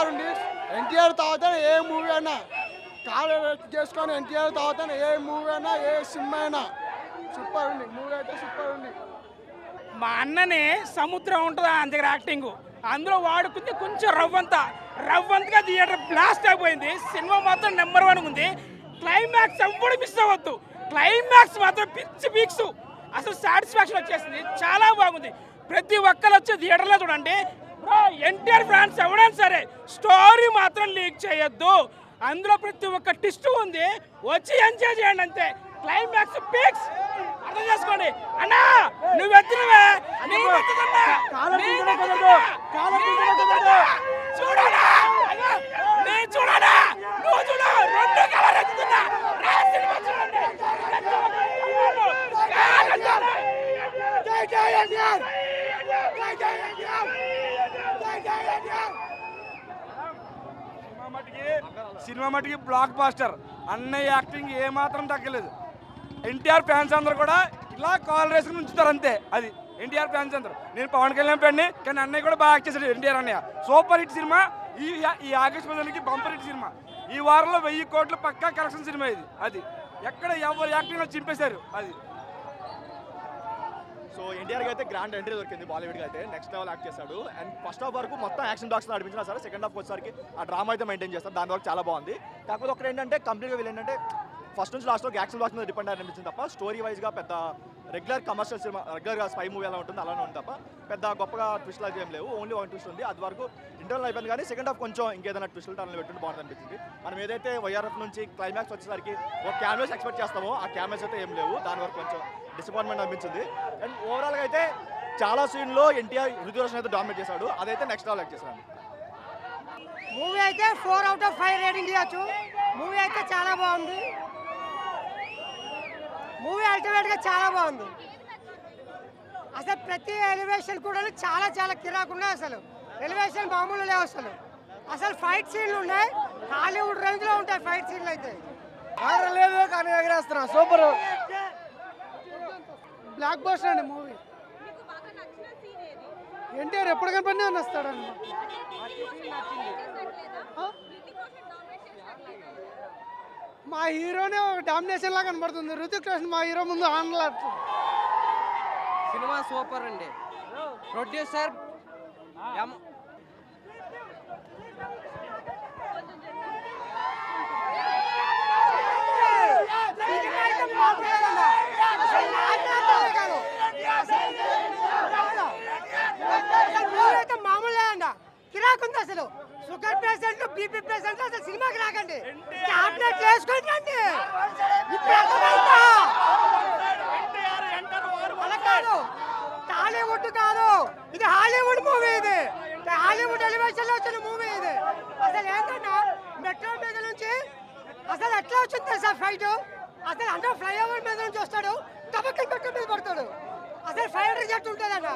Super ఉంది. ఎన్టీఆర్ తర్వాత ఏ movie అయినా కాలు చేసుకొని ఎన్టీఆర్ తర్వాత ఏ మూవీ అయినా ఏ సినిమా అయినా సూపర్ ఉంది. మూవీ అయితే సూపర్ ఉంది. మా అన్ననే సముద్రం ఉంటుంది ఆయన దగ్గర యాక్టింగ్, అందులో వాడుకుంది కొంచెం రవ్వంతగా థియేటర్ బ్లాస్ట్ అయిపోయింది. సినిమా మాత్రం నెంబర్ 1 ఉంది. క్లైమాక్స్ ఎవ్వడు మిస్ అవ్వద్దు. క్లైమాక్స్ మాత్రం పిచ్చి పీక్స్, అసలు సాటిస్ఫాక్షన్ వచ్చేసింది. చాలా బాగుంది. ప్రతి ఒక్కరు వచ్చి థియేటర్లో చూడండి. ఎన్టీఆర్ ఫ్యాన్స్ ఎవడైనా సరే స్టోరీ మాత్రం లీక్ చేయొద్దు. అందులో ప్రతి ఒక్క ట్విస్ట్ ఉంది, వచ్చి ఎంజాయ్ చేయండి అంతే. క్లైమాక్స్ పీక్స్ అర్థం చేసుకోండి. అన్నా నువ్వు ఎత్తునవే చూడనా, నేను చూడనా, నువ్వు చూడ, 2 కలర్ ఎత్తుతున్నా. సినిమా మటుకి బ్లాక్ బాస్టర్. అన్నయ్య యాక్టింగ్ ఏమాత్రం తగ్గలేదు. ఎన్టీఆర్ ఫ్యాన్స్ అందరూ కూడా ఇలా కాల్ రేసుకుని ఉంచుతారు అంతే. అది ఎన్టీఆర్ ఫ్యాన్స్ అందరూ. నేను పవన్ కళ్యాణ్ ఫ్యాన్ని, కానీ అన్నయ్య కూడా బాగా యాక్ట్ చేశాడు. ఎన్టీఆర్ అన్నయ్య సూపర్ హిట్ సినిమా. ఈ ఆగస్ట్ 15కి బంపర్ హిట్ సినిమా. ఈ వారంలో 1000 కోట్లు పక్కా కలెక్షన్ సినిమా ఇది. అది ఎక్కడ ఎవరు యాక్టింగ్ చింపేశారు. అది సో ఎన్టీఆర్కి అయితే గ్రాండ్ ఎంట్రీ దొరికింది. బాలీవుడ్కి అయితే నెక్స్ట్ లెవెల్ యాక్ట్ చేశాడు. అండ్ ఫస్ట్ హాఫ్ వరకు మొత్తం యాక్షన్ బాక్స్ నడిపించినా సరే సెకండ్ హాఫ్ వచ్చేసరికి ఆ డ్రామా అయితే మెయింటైన్ చేస్తారు. దాని వరకు చాలా బాగుంది. కాకపోతే ఒకటి ఏంటంటే కంప్లీట్గా వీళ్ళు ఏంటంటే ఫస్ట్ నుంచి లాస్ట్ వరకు యాక్షన్ బాక్స్ మీద డిపెండ్ అనిపించింది తప్ప స్టోరీ వైజ్గా పెద్ద రెగ్యులర్ కమర్షియల్ సినిమా, రెగ్యులర్గా స్పై మూవీ ఎలా ఉంటుంది అలానే ఉంది తప్ప పెద్ద గొప్పగా ట్విస్ట్లు అయితే ఏం లేవు. ఓన్లీ 1 ట్విస్ట్ ఉంది. అది వరకు ఇంటర్నల్ అయిపోయింది. కానీ సెకండ్ హాఫ్ కొంచెం ఇంకేదైనా ట్విస్టులు టర్నల్ పెట్టుకుంటే బాగుంది అనిపించింది. మనం ఏదైతే వైఆర్ఎఫ్ నుంచి క్లైమాక్స్ వచ్చేసరికి ఒక క్యామెరాస్ ఎక్స్పెక్ట్ చేస్తామో ఆ క్యామెరాస్ అయితే ఏం లేవు. దాని వరకు కొంచెం డిసప్పాయింట్మెంట్ అనిపించింది. అండ్ ఓవరాల్గా అయితే చాలా సీన్లో ఎన్టీఆర్ హృతిక్ రోషన్ అయితే డామినేట్ చేశాడు. అదైతే నెక్స్ట్ లెవెల్ యాక్ట్ చేశాడు. మూవీ అయితే 4 out of 5 రేటింగ్ ఇవ్వచ్చు. మూవీ అయితే చాలా బాగుంది. మూవీ అల్టిమేట్గా చాలా బాగుంది. అసలు ప్రతి ఎలివేషన్ కూడా చాలా చాలా కిరాకుండా. అసలు ఎలివేషన్ మామూలు లేవు. అసలు ఫైట్ సీన్లు ఉన్నాయి, హాలీవుడ్ రేంజ్లో ఉంటాయి ఫైట్ సీన్లు అయితే. లేదు కానీ ఎగరేస్తున్నా. సూపర్ బ్లాక్ బస్టర్ అండి మూవీ. ఎన్టీఆర్ ఎప్పుడు కనపడినా వస్తాడండి. మా హీరోనే ఒక డామినేషన్ లాగా కనబడుతుంది. హృతిక్ రోషన్ మా హీరో ముందు ఆనలాడుతుంది. సినిమా సూపర్ అండి. ప్రొడ్యూసర్ మామూలు లేదండి, కిరాకుంది. అసలు షుగర్ పేషెంట్, బీపీ పేషెంట్ అసలు సినిమాకి రాకండి, టాబ్లెట్ వేసుకోండి. కాదు టాలీవుడ్ కాదు, ఇది హాలీవుడ్ మూవీ. ఇది హాలీవుడ్ ఎలివేషన్ లో వచ్చిన మూవీ ఇది. అసలు ఏంటన్నా మెట్రో మీద నుంచి అసలు ఎట్లా వచ్చింది సార్ ఫైట్. అసలు అందరూ ఫ్లైఓవర్ మీద నుంచి వస్తాడు, తబక్కని మెట్రో మీద పడతాడు. అసలు ఫైటర్ జెట్ ఉంటుందన్న,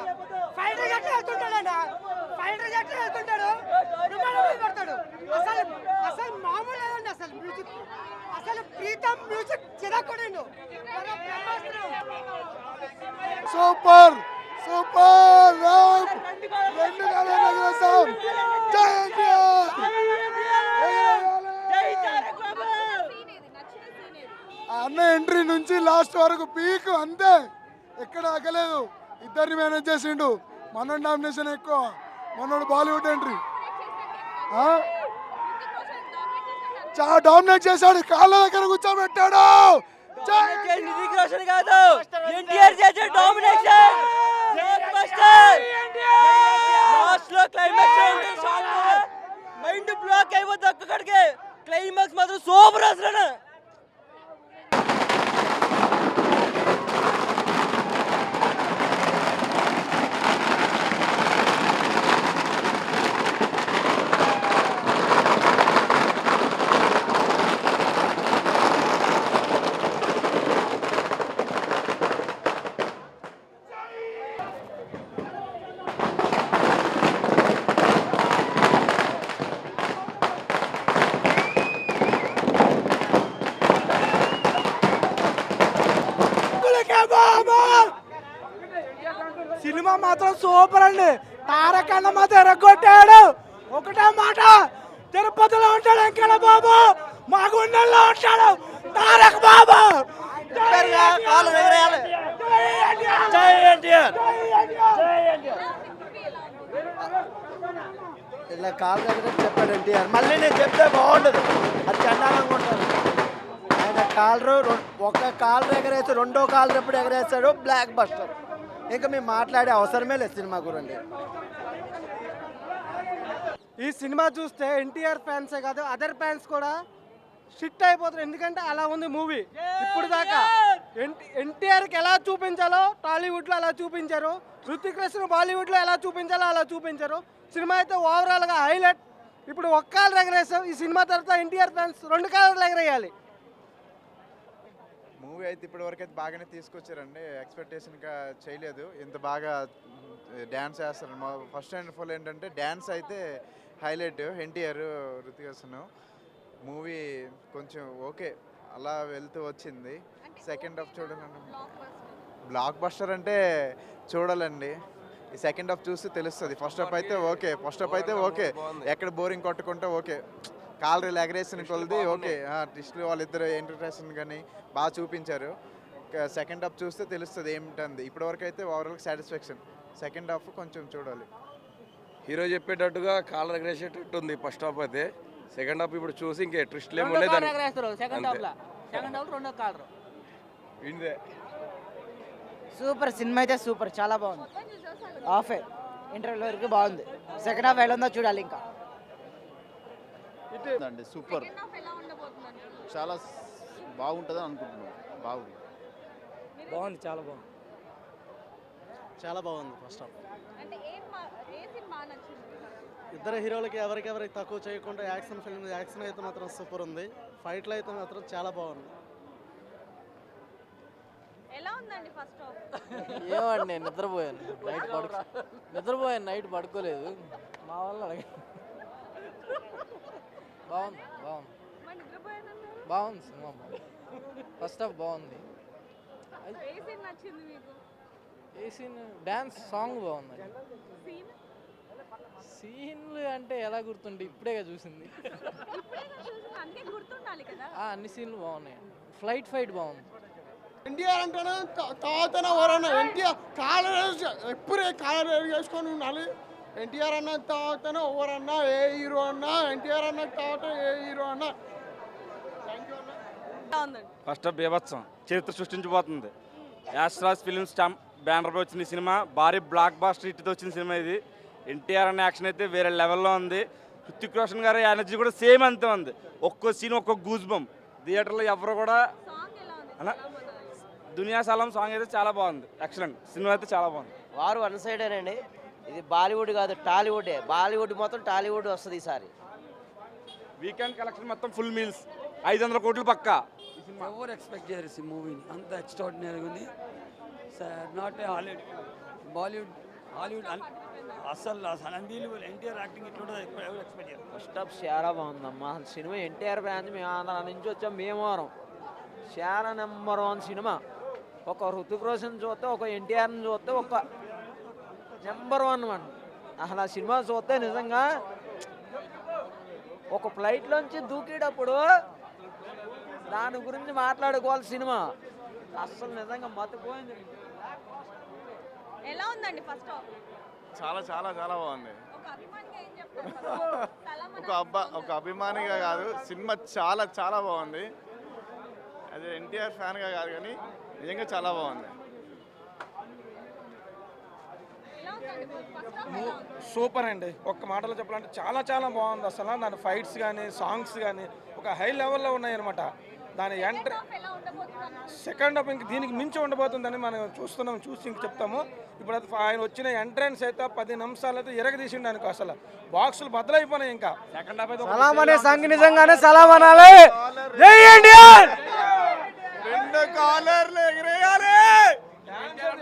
ఫైటర్ జెట్ వెళ్తుంటాడన్న, ఫైటర్ జెట్ వెళ్తుంటాడు, విమానం మీద పడతాడు. అసలు అసలు మామూలు లేదండి. అసలు మ్యూజిక్, అసలు ప్రీతం మ్యూజిక్ చిరకొడిండు. సూపర్ సూపర్ 2 కలర్ ఎగరేస్తాం. జై ఎన్టీఆర్. అన్న ఎంట్రీ నుంచి లాస్ట్ వరకు పీక్ అంతే, ఎక్కడ ఆగలేదు. ఇద్దరిని మేనేజ్ చేసిండు. మన డామినేషన్ ఎక్కువ. మనోడు బాలీవుడ్ ఎంట్రీ చాలా డామినేట్ చేశాడు. కాళ్ళ దగ్గర కూర్చోబెట్టాడు. హృతిక్ రోషన్ కాదు, ఎన్టీఆర్ చేసే డామినేషన్. లాస్ట్ లో క్లైమాక్స్ మైండ్ బ్లాక్ అయిపోతుంది. ఒక్కడికే క్లైమాక్స్ మాత్రం సూపర్ అసలు. సినిమా మాత్రం సూపర్ అండి. తారకన్న మాత్రం ఎరగొట్టాడు. ఒకటే మాట, తిరుపతిలో ఉంటాడు వెంకన్న బాబు, మా గుండెల్లో ఉంటాడు తారక్ బాబు. ఇలా కాలు దగ్గర చెప్పాడు ఎన్టీఆర్. మళ్ళీ నేను చెప్తే బాగుండదు, అది చండాలంగా ఉంటుంది. ఆయన ఒక కాలు ఎగరేసి రెండో కాలు ఎప్పుడు ఎగరేస్తాడు, బ్లాక్ బస్టర్. ఇంకా మేము మాట్లాడే అవసరమే లేదు సినిమా గురించి. ఈ సినిమా చూస్తే ఎన్టీఆర్ ఫ్యాన్సే కాదు అదర్ ఫ్యాన్స్ కూడా షిట్ అయిపోతారు. ఎందుకంటే అలా ఉంది మూవీ. ఇప్పుడు దాకా ఎన్టీఆర్కి ఎలా చూపించాలో టాలీవుడ్లో అలా చూపించారు, హృతిక్ రోషన్ బాలీవుడ్లో ఎలా చూపించాలో అలా చూపించారు. సినిమా అయితే ఓవరాల్గా హైలైట్. ఇప్పుడు ఒక్క కాలు ఎగరేసాం, ఈ సినిమా తర్వాత ఎన్టీఆర్ ఫ్యాన్స్ 2 కాళ్ళు ఎగరేయాలి. మూవీ అయితే ఇప్పటివరకు అయితే బాగానే తీసుకొచ్చారండి. ఎక్స్పెక్టేషన్గా చేయలేదు ఇంత బాగా డ్యాన్స్ వేస్తారు. ఫస్ట్ అండ్ ఫుల్ ఏంటంటే డ్యాన్స్ అయితే హైలైట్. ఎన్టీఆర్, హృతిక్ రోషన్. మూవీ కొంచెం ఓకే అలా వెళ్తూ వచ్చింది. సెకండ్ హాఫ్ చూడాలండి, బ్లాక్ బస్టర్ అంటే చూడాలండి. ఈ సెకండ్ హాఫ్ చూస్తే తెలుస్తుంది. ఫస్ట్ హాఫ్ అయితే ఓకే, ఎక్కడ బోరింగ్ కొట్టుకుంటే ఓకే. కాలరీలు ఎగరేసిన కొలది ఓకే. ట్విస్ట్లు వాళ్ళిద్దరు ఎంటర్టైన్ కానీ బాగా చూపించారు. సెకండ్ హాఫ్ చూస్తే తెలుస్తుంది ఏమిటంది. ఇప్పటివరకు అయితే ఓవరాల్ సాటిస్ఫాక్షన్. సెకండ్ హాఫ్ కొంచెం చూడాలి. హీరో చెప్పేటట్టుగా కాలర్ ఎగరేసేటట్టు ఉంది ఫస్ట్ హాఫ్ అయితే. సెకండ్ హాఫ్ ఇప్పుడు చూసి ఇంకే ట్విస్ట్లు ఏమి ఉండేది. సూపర్ సినిమా అయితే సూపర్, చాలా బాగుంది. హాఫే ఇంటర్వ్యూ వరకు బాగుంది. సెకండ్ హాఫ్ ఎలా ఉందో చూడాలి. ఇంకా అండి సూపర్, చాలా బాగుంటుందని అనుకుంటున్నాను. బాగుంది, చాలా బాగుంది. చాలా బాగుంది. ఫస్ట్ హాఫ్ ఇద్దరు హీరోలకి ఎవరికెవరికి తక్కువ చేయకుండా యాక్షన్ ఫిల్మ్, యాక్షన్ అయితే మాత్రం సూపర్ ఉంది. ఫైట్లు అయితే మాత్రం చాలా బాగుంది. ఏమండి నిద్రపోయాను నైట్ పడుకోలేదు. మా వల్ల బాగుంది సినిమా. ఫస్ట్ హాఫ్ బాగుంది. ఏ సీన్? డ్యాన్స్ సాంగ్ బాగుంది. సీన్లు అంటే ఎలా గుర్తుంటే ఇప్పుడేగా చూసింది. అన్ని సీన్లు బాగున్నాయి. ఫైట్ బాగుంది. ఎన్టీఆర్ అంటేనే తాతనే ఎవరన్నా ఎన్టీఆర్ ఎప్పుడే కాలర్ వేసుకొని ఉండాలి. ఎన్టీఆర్ అన్న తాతనే ఎవరన్నా, ఏ హీరో అన్నా ఎన్టీఆర్ అన్న తాత, ఏ హీరో అన్నా. ఫస్ట్ హాఫ్ బీభత్సం, చరిత్ర సృష్టించబోతుంది. యాస్ట్రాస్ ఫిలిమ్స్ బ్యానర్పై వచ్చిన ఈ సినిమా భారీ బ్లాక్ బాస్టర్ హిట్తో వచ్చిన సినిమా ఇది. ఎన్టీఆర్ అనే యాక్షన్ అయితే వేరే లెవెల్లో ఉంది. హృతిక్ రోషన్ గారి ఎనర్జీ కూడా సేమ్ అంతే ఉంది. ఒక్కో సీన్ ఒక్కొక్క గూజ్ బంప్. థియేటర్లో ఎవరు కూడా అలా దునియా సలాం సాంగ్ అయితే చాలా బాగుంది. ఎక్సలెంట్ సినిమా అయితే చాలా బాగుంది. వారు వన్ సైడేనండి. ఇది బాలీవుడ్ కాదు టాలీవుడే. బాలీవుడ్ మొత్తం టాలీవుడ్ వస్తుంది ఈసారి. వీకెండ్ కలెక్షన్ మొత్తం ఫుల్ మీల్స్ 500 కోట్లు పక్కా. ఎవరు ఎక్స్పెక్ట్ చేయరు ఈ మూవీని, అంత ఎక్స్ట్రాడినరీగా ఉంది. నాట్ బాలీవుడ్ హాలీవుడ్ అసలు అన్బిలీవబుల్. ఎన్టీఆర్ యాక్టింగ్ ఇట్లా ఎవరు ఎక్స్పెక్ట్ చేయరు. ఫస్ట్ హాఫ్ చాలా బాగుందమ్మా. సినిమా ఎన్టీఆర్ బ్రాంచ్ మేము ఆంధ్ర నుంచి వచ్చాం. భీమవరం చాలా నెంబర్ 1 సినిమా. ఒక హృతిక్ రోషన్ చూస్తే, ఒక ఎన్టీఆర్ని చూస్తే ఒక నెంబర్ 1 అండి. అసలు ఆ సినిమా చూస్తే నిజంగా ఒక ఫ్లైట్లోంచి దూకేటప్పుడు దాని గురించి మాట్లాడుకోవాలి సినిమా. అసలు నిజంగా మతిపోయింది. ఎలా ఉందండి ఫస్ట్ హాఫ్? చాలా చాలా చాలా బాగుంది. ఒక అభిమానిగా కాదు, సినిమా చాలా చాలా బాగుంది. అదే ఎన్టీఆర్ ఫ్యాన్గా కాదు కానీ నిజంగా చాలా బాగుంది. సూపర్ అండి. ఒక్క మాటలో చెప్పాలంటే చాలా చాలా బాగుంది. అసలు దాని ఫైట్స్ కానీ సాంగ్స్ కానీ ఒక హై లెవెల్లో ఉన్నాయన్నమాట. దాని సెకండ్ హాఫ్ ఇంక దీనికి మించి ఉండబోతుందని మనం చూసి ఇంక చెప్తాము. ఇప్పుడు అది ఆయన వచ్చిన ఎంట్రన్స్ అయితే 10 నిమిషాలు అయితే ఎరగదీసిండు అనుకో. అసలు బాక్సులు బద్దలైపోయినాయి. ఇంకా సెకండ్ హాఫ్ అయితే సలాం అనే సంఘ నిజంగానే సలాం అనాలి. జై ఎన్టీఆర్. 2 కాలర్లు ఎగరేయాలి.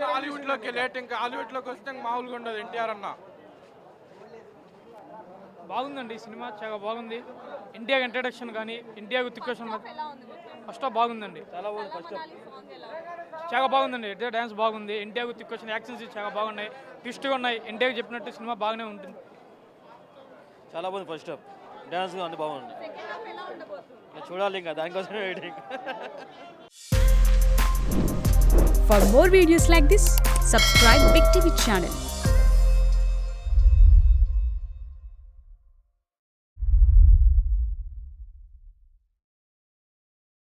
హాలీవుడ్లోకి లేట్, ఇంకా హాలీవుడ్లోకి వస్తే మామూలుగా ఉండదు. ఎన్టీఆర్ అన్న బాగుందండి. సినిమా చాలా బాగుంది. ఇండియా ఇంట్రడక్షన్ కానీ ఇండియా విత్ ఫస్ట్ హాఫ్ బాగుందండి. చాలా బాగుంది. ఫస్ట్ హాఫ్ చాలా బాగుందండి. ఇండియా డ్యాన్స్ బాగుంది. ఇండియా విత్ యాక్షన్స్ చాలా బాగున్నాయి. ట్విస్ట్గా ఉన్నాయి. ఇండియాకి చెప్పినట్టు సినిమా బాగానే ఉంటుంది. చాలా బాగుంది ఫస్ట్ హాఫ్, డ్యాన్స్ అంత బాగుంది. చూడాలి ఇంకా దానికోసం waiting. For more videos like this, subscribe Big TV channel.